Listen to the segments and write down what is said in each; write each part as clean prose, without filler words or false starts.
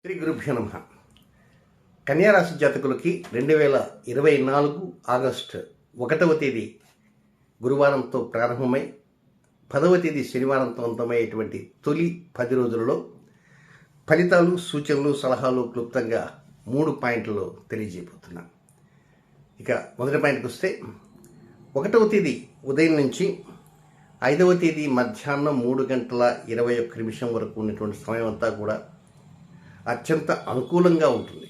శ్రీ గురుభ్యో నమః. కన్యారాశి జాతకులకి 2024 ఆగస్టు 1వ తేదీ గురువారంతో ప్రారంభమై 10వ తేదీ శనివారంతో అంతమయ్యేటువంటి తొలి 10 రోజులలో ఫలితాలు, సూచనలు, సలహాలు క్లుప్తంగా 3 పాయింట్లలో తెలియజేయబోతున్నాను. ఇక మొదటి పాయింట్కి వస్తే 1వ తేదీ ఉదయం నుంచి 5వ తేదీ మధ్యాహ్నం 3:21 వరకు ఉన్నటువంటి సమయం అంతా కూడా అత్యంత అనుకూలంగా ఉంటుంది.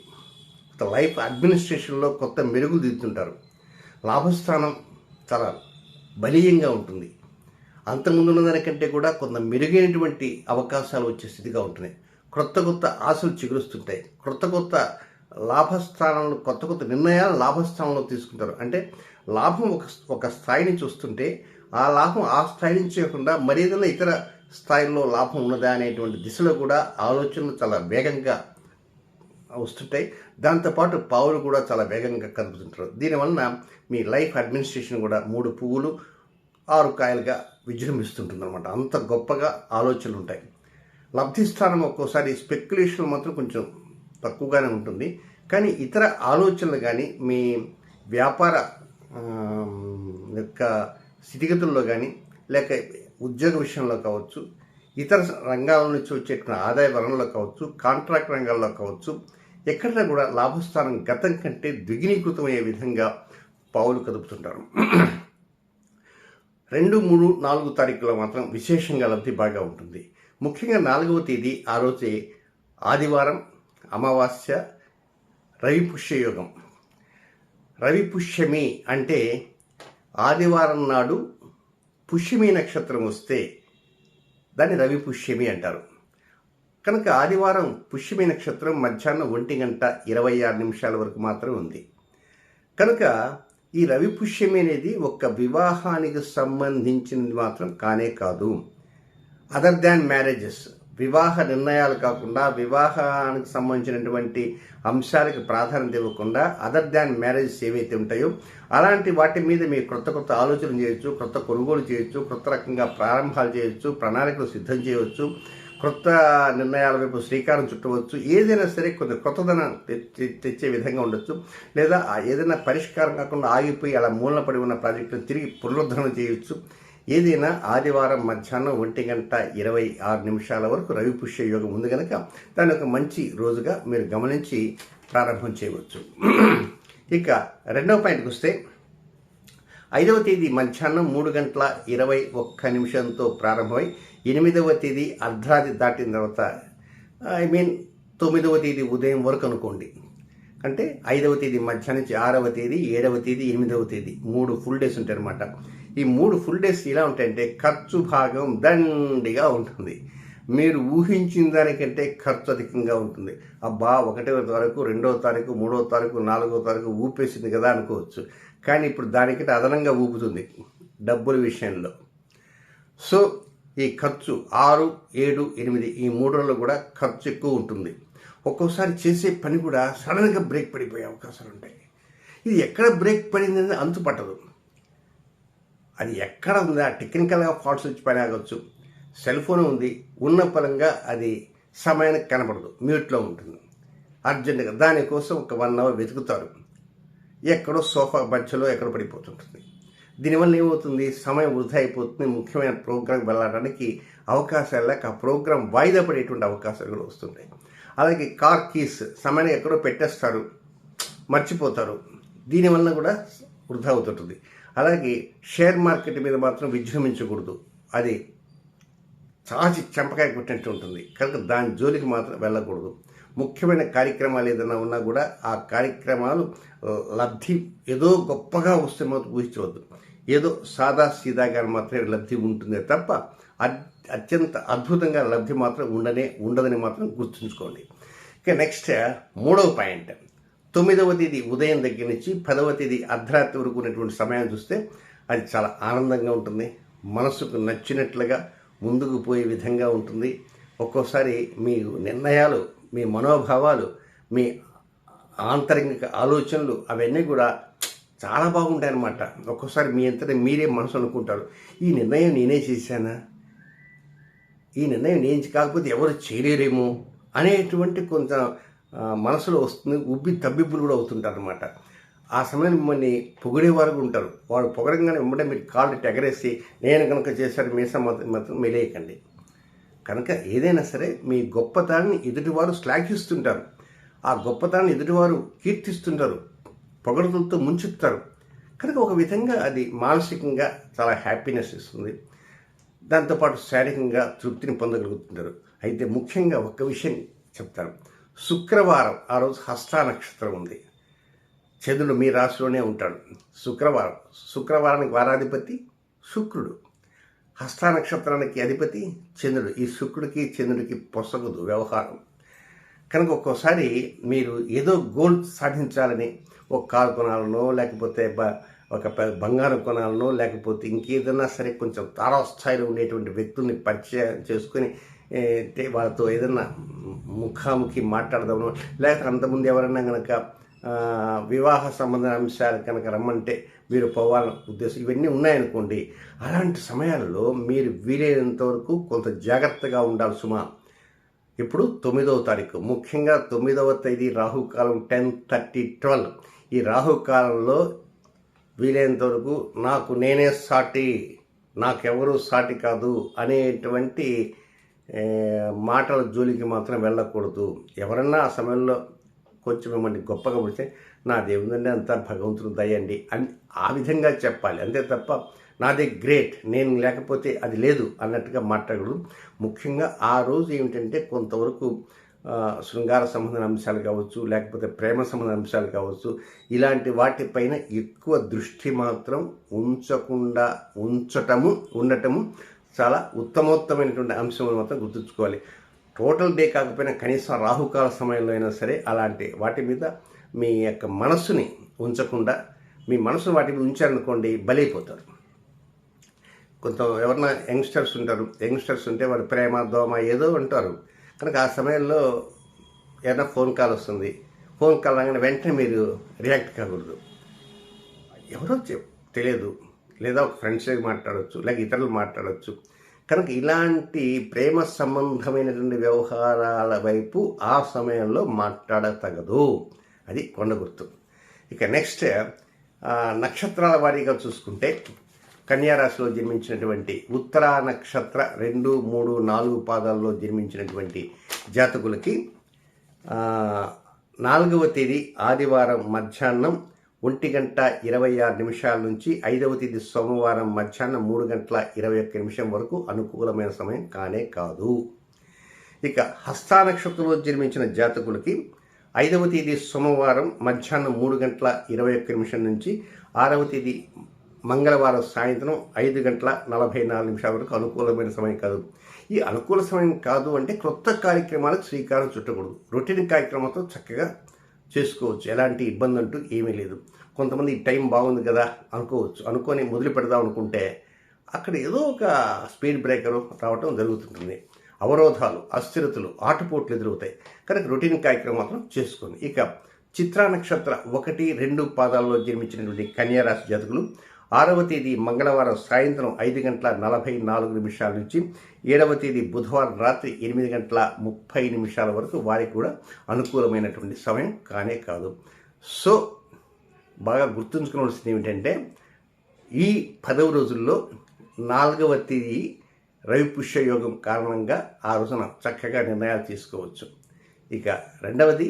లైఫ్ అడ్మినిస్ట్రేషన్లో కొత్త మెరుగులు దిద్దుతుంటారు. లాభస్థానం చాలా బలీయంగా ఉంటుంది. అంతకుముందున్న దానికంటే కూడా కొంత మెరుగైనటువంటి అవకాశాలు వచ్చే స్థితిగా ఉంటున్నాయి. కొత్త ఆశలు చిగురుస్తుంటాయి. కొత్త లాభస్థానంలో కొత్త నిర్ణయాలు లాభస్థానంలో తీసుకుంటారు. అంటే లాభం ఒక స్థాయి నుంచి వస్తుంటే ఆ లాభం ఆ స్థాయి నుంచి కాకుండా మరేదైనా ఇతర స్థాయిలో లాభం ఉన్నదా అనేటువంటి దిశలో కూడా ఆలోచనలు చాలా వేగంగా వస్తుంటాయి. దాంతోపాటు పావులు కూడా చాలా వేగంగా కదుపుతుంటారు. దీనివలన మీ లైఫ్ అడ్మినిస్ట్రేషన్ కూడా 3 పువ్వులు 6 కాయలుగా విజృంభిస్తుంటుంది అనమాట. అంత గొప్పగా ఆలోచనలు ఉంటాయి. లబ్ధి స్థానం ఒక్కోసారి స్పెక్యులేషన్ మాత్రం కొంచెం తక్కువగానే ఉంటుంది. కానీ ఇతర ఆలోచనలు కానీ మీ వ్యాపార యొక్క స్థితిగతుల్లో కానీ లేక ఉద్యోగ విషయంలో కావచ్చు, ఇతర రంగాల నుంచి వచ్చేటువంటి ఆదాయ వనరుల్లో కావచ్చు, కాంట్రాక్ట్ రంగాల్లో కావచ్చు, ఎక్కడైనా కూడా లాభస్థానం గతం కంటే ద్విగుణీకృతమయ్యే విధంగా పావులు కదుపుతుంటారు. 2, 3, 4 తారీఖులో మాత్రం విశేషంగా లబ్ధి బాగా ఉంటుంది. ముఖ్యంగా 4వ తేదీ ఆ రోజే ఆదివారం, అమావాస్య, రవి పుష్యయోగం. రవి పుష్యమి అంటే ఆదివారం నాడు పుష్యమి నక్షత్రం వస్తే దాన్ని రవి పుష్యమి అంటారు. కనుక ఆదివారం పుష్యమి నక్షత్రం మధ్యాహ్నం 1:26 వరకు మాత్రమే ఉంది. కనుక ఈ రవి పుష్యమి అనేది ఒక్క వివాహానికి సంబంధించినది మాత్రం కానే కాదు. అదర్ దాన్ మ్యారేజెస్, వివాహ నిర్ణయాలు కాకుండా వివాహానికి సంబంధించినటువంటి అంశాలకు ప్రాధాన్యత ఇవ్వకుండా అదర్ దాన్ మ్యారేజెస్ ఏవైతే ఉంటాయో అలాంటి వాటి మీద మీరు కొత్త ఆలోచనలు చేయొచ్చు, కొత్త కొనుగోలు చేయొచ్చు, కొత్త రకంగా ప్రారంభాలు చేయొచ్చు, ప్రణాళికలు సిద్ధం చేయవచ్చు, కొత్త నిర్ణయాల వైపు శ్రీకారం చుట్టవచ్చు. ఏదైనా సరే కొత్తదనం తెచ్చే విధంగా ఉండొచ్చు. లేదా ఏదైనా పరిష్కారం కాకుండా ఆగిపోయి అలా మూలన పడి ఉన్న ప్రాజెక్టును తిరిగి పునరుద్ధరణ చేయొచ్చు. ఏదైనా ఆదివారం మధ్యాహ్నం 1:26 వరకు రవి పుష్య యోగం ఉంది కనుక దాని ఒక మంచి రోజుగా మీరు గమనించి ప్రారంభం చేయవచ్చు. ఇక 2వ పాయింట్కి వస్తే 5వ తేదీ మధ్యాహ్నం 3:21 ప్రారంభమై 8వ తేదీ అర్ధరాత్రి దాటిన తర్వాత 9వ తేదీ ఉదయం వరకు అనుకోండి. అంటే 5వ తేదీ మధ్యాహ్నం నుంచి 6వ తేదీ, 7వ తేదీ, 8వ తేదీ 3 ఫుల్ డేస్ ఉంటాయి అన్నమాట. ఈ 3 ఫుల్ డేస్ ఎలా ఉంటాయంటే ఖర్చు భాగం దండిగా ఉంటుంది. మీరు ఊహించిన దానికంటే ఖర్చు అధికంగా ఉంటుంది. అబ్బా 1వ తారీఖు, 2వ తారీఖు, 3వ తారీఖు, 4వ తారీఖు ఊపేసింది కదా అనుకోవచ్చు. కానీ ఇప్పుడు దానికంటే అదనంగా ఊపుతుంది డబ్బుల విషయంలో. సో ఈ ఖర్చు 6, 7, 8 ఈ 3 రోజుల్లో కూడా ఖర్చు ఎక్కువ ఉంటుంది. ఒక్కోసారి చేసే పని కూడా సడన్గా బ్రేక్ పడిపోయే అవకాశాలు ఉంటాయి. ఇది ఎక్కడ బ్రేక్ పడిందని అంతు పట్టదు. అది ఎక్కడ ఉందా, టెక్నికల్గా ఫాల్ట్స్ వచ్చి పని ఆగవచ్చు. సెల్ ఫోన్ ఉంది, ఉన్న పరంగా అది సమయానికి కనపడదు, మ్యూట్లో ఉంటుంది. అర్జెంటుగా దానికోసం ఒక 1 అవర్ వెతుకుతారు. ఎక్కడో సోఫా మధ్యలో ఎక్కడ పడిపోతుంటుంది. దీనివల్ల ఏమవుతుంది, సమయం వృధా అయిపోతుంది. ముఖ్యమైన ప్రోగ్రాం వెళ్ళడానికి అవకాశాలు లేక ఆ ప్రోగ్రాం వాయిదా పడేటువంటి అవకాశాలు కూడా వస్తుంటాయి. అలాగే కార్ కీస్ సమయానికి ఎక్కడో పెట్టేస్తారు, మర్చిపోతారు. దీనివల్ల కూడా వృధా అవుతుంటుంది. అలాగే షేర్ మార్కెట్ మీద మాత్రం విజృంభించకూడదు. అది చాచి చెంపకాయ కొట్టినట్టు ఉంటుంది. కనుక దాని జోలికి మాత్రం వెళ్ళకూడదు. ముఖ్యమైన కార్యక్రమాలు ఏదైనా ఉన్నా కూడా ఆ కార్యక్రమాలు లబ్ధి ఏదో గొప్పగా వస్తే మాత్రం ఊహించవద్దు. ఏదో సాదా సీదాగా మాత్రమే లబ్ధి ఉంటుంది తప్ప అత్యంత అద్భుతంగా లబ్ధి మాత్రం ఉండదని మాత్రం గుర్తుంచుకోండి. ఇక నెక్స్ట్ 3వ పాయింట్, 9వ తేదీ ఉదయం దగ్గర నుంచి 10వ తేదీ అర్ధరాత్రి వరకు ఉన్నటువంటి సమయాన్ని చూస్తే అది చాలా ఆనందంగా ఉంటుంది. మనసుకు నచ్చినట్లుగా ముందుకు పోయే విధంగా ఉంటుంది. ఒక్కోసారి మీ నిర్ణయాలు, మీ మనోభావాలు, మీ ఆంతరిక ఆలోచనలు అవన్నీ కూడా చాలా బాగుంటాయి అన్నమాట. ఒక్కోసారి మీ అంతటా మీరే మనసు అనుకుంటారు, ఈ నిర్ణయం నేనే చేశానా, ఈ నిర్ణయం నేను కాకపోతే ఎవరు చేయలేరేమో అనేటువంటి కొంచెం మనసులో వస్తుంది. ఉబ్బి తబ్బిబ్బులు కూడా అవుతుంటారు అనమాట. ఆ సమయంలో మిమ్మల్ని పొగిడేవారు ఉంటారు. వాడు పొగడంగానే వెంబడే మీరు కాళ్ళు ఎగరేసి నేను కనుక చేశారు మీసం మాత్రం మెలేయకండి. కనుక ఏదైనా సరే మీ గొప్పతనాన్ని ఎదుటివారు శ్లాఘిస్తుంటారు. ఆ గొప్పతనాన్ని ఎదుటివారు కీర్తిస్తుంటారు, పొగడులతో ముంచుతారు. కనుక ఒక విధంగా అది మానసికంగా చాలా హ్యాపీనెస్ ఇస్తుంది. దాంతోపాటు శారీరకంగా తృప్తిని పొందగలుగుతుంటారు. అయితే ముఖ్యంగా ఒక్క విషయం చెప్తాను. శుక్రవారం ఆ రోజు హస్త నక్షత్రం ఉంది. చంద్రుడు మీ రాశిలోనే ఉంటాడు. శుక్రవారానికి వారాధిపతి శుక్రుడు, హస్త నక్షత్రానికి అధిపతి చంద్రుడు. ఈ శుక్రుడికి చంద్రుడికి పొసగదు వ్యవహారం. కనుక ఒక్కోసారి మీరు ఏదో గోల్ సాధించాలని ఒక కారు కొనాలనో, లేకపోతే ఒక బంగారం కొనాలనో, లేకపోతే ఇంకేదైనా సరే కొంచెం తారాస్థాయిలో ఉండేటువంటి వ్యక్తుల్ని పరిచయం చేసుకొని వాళ్ళతో ఏదైనా ముఖాముఖి మాట్లాడదామనో, లేకపోతే అంతకుముందు ఎవరైనా కనుక వివాహ సంబంధ అంశాలు కనుక రమ్మంటే మీరు పోవాలని ఉద్దేశం, ఇవన్నీ ఉన్నాయనుకోండి. అలాంటి సమయాల్లో మీరు వీలైనంత వరకు కొంత జాగ్రత్తగా ఉండాలి సుమా. ఇప్పుడు 9వ తారీఖు, ముఖ్యంగా 9వ తేదీ రాహుకాలం 10:30-12. ఈ రాహుకాలంలో వీలైనంత వరకు నాకు నేనే సాటి, నాకెవరూ సాటి కాదు అనేటువంటి మాటల జోలికి మాత్రం వెళ్ళకూడదు. ఎవరన్నా ఆ సమయంలో కొంచెం మిమ్మల్ని గొప్పగా పడితే నా దేవుందండి అంతా భగవంతుడు దయండి అని ఆ విధంగా చెప్పాలి. అంతే తప్ప నాదే గ్రేట్, నేను లేకపోతే అది లేదు అన్నట్టుగా మాట్లాడకూడదు. ముఖ్యంగా ఆ రోజు ఏమిటంటే కొంతవరకు శృంగార సంబంధ అంశాలు కావచ్చు, లేకపోతే ప్రేమ సంబంధ అంశాలు కావచ్చు, ఇలాంటి వాటిపైన ఎక్కువ దృష్టి మాత్రం ఉండటము చాలా ఉత్తమోత్తమైనటువంటి అంశం మాత్రం గుర్తుంచుకోవాలి. టోటల్ డే కాకపోయినా కనీసం రాహుకాల సమయంలో అయినా సరే అలాంటి వాటి మీద మీ యొక్క మనస్సుని ఉంచకుండా, మీ మనసును వాటి మీద ఉంచారనుకోండి బలైపోతారు. కొంత ఎవరన్నా యంగ్స్టర్స్ ఉంటే వాడు ప్రేమ దోమ ఏదో ఉంటారు. కనుక ఆ సమయంలో ఏదైనా ఫోన్ కాల్ వస్తుంది, ఫోన్ కాల్ రాగానే వెంటనే మీరు రియాక్ట్ కాకూడదు. ఎవరో తెలియదు, లేదా ఒక ఫ్రెండ్స్ మాట్లాడవచ్చు, లేక ఇతరులు మాట్లాడవచ్చు. కనుక ఇలాంటి ప్రేమ సంబంధమైనటువంటి వ్యవహారాల వైపు ఆ సమయంలో మాట్లాడతగదు. అది కొండ గుర్తు. ఇక నెక్స్ట్ నక్షత్రాల వారీగా చూసుకుంటే కన్యారాశిలో జన్మించినటువంటి ఉత్తరా నక్షత్ర 2, 3, 4 పాదాల్లో జన్మించినటువంటి జాతకులకి 4వ తేదీ ఆదివారం మధ్యాహ్నం 1:26 నుంచి 5వ తేదీ సోమవారం మధ్యాహ్నం 3:21 వరకు అనుకూలమైన సమయం కానే కాదు. ఇక హస్త నక్షత్రంలో జన్మించిన జాతకులకి 5వ తేదీ సోమవారం మధ్యాహ్నం 3:21 నుంచి 6వ తేదీ మంగళవారం సాయంత్రం 5:44 వరకు అనుకూలమైన సమయం కాదు. ఈ అనుకూల సమయం కాదు అంటే క్రొత్త కార్యక్రమాలకు శ్రీకారం చుట్టకూడదు. రొటీన్ కార్యక్రమాలతో చక్కగా చేసుకోవచ్చు, ఎలాంటి ఇబ్బంది అంటూ ఏమీ లేదు. కొంతమంది టైం బాగుంది కదా అనుకొని మొదలు పెడదాం అనుకుంటే అక్కడ ఏదో ఒక స్పీడ్ బ్రేకరు రావటం జరుగుతుంటుంది. అవరోధాలు, అస్థిరతలు, ఆటుపోట్లు ఎదురవుతాయి. కనుక రొటీన్ కార్యక్రమం మాత్రం చేసుకోండి. ఇక చిత్రా నక్షత్ర 1, 2 పాదాల్లో జన్మించినటువంటి కన్యారాశి జాతకులు 6వ తేదీ మంగళవారం సాయంత్రం 5:44 నుంచి 7వ తేదీ బుధవారం రాత్రి 8:30 వరకు వారికి కూడా అనుకూలమైనటువంటి సమయం కానే కాదు. సో బాగా గుర్తుంచుకోవాల్సింది ఏమిటంటే ఈ 10 రోజుల్లో 4వ తేదీ రవిపుష్య యోగం కారణంగా ఆ రోజున చక్కగా నిర్ణయాలు తీసుకోవచ్చు. ఇక 2వది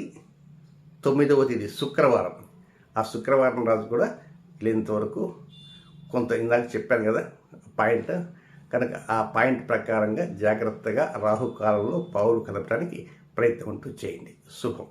9వ తేదీ శుక్రవారం. ఆ శుక్రవారం రోజు కూడా లేనంతవరకు కొంత ఇందాక చెప్పాను కదా పాయింట్, కనుక ఆ పాయింట్ ప్రకారంగా జాగ్రత్తగా రాహుకాలంలో పావులు కదపడానికి ప్రయత్నం అంటూ చేయండి. శుభం.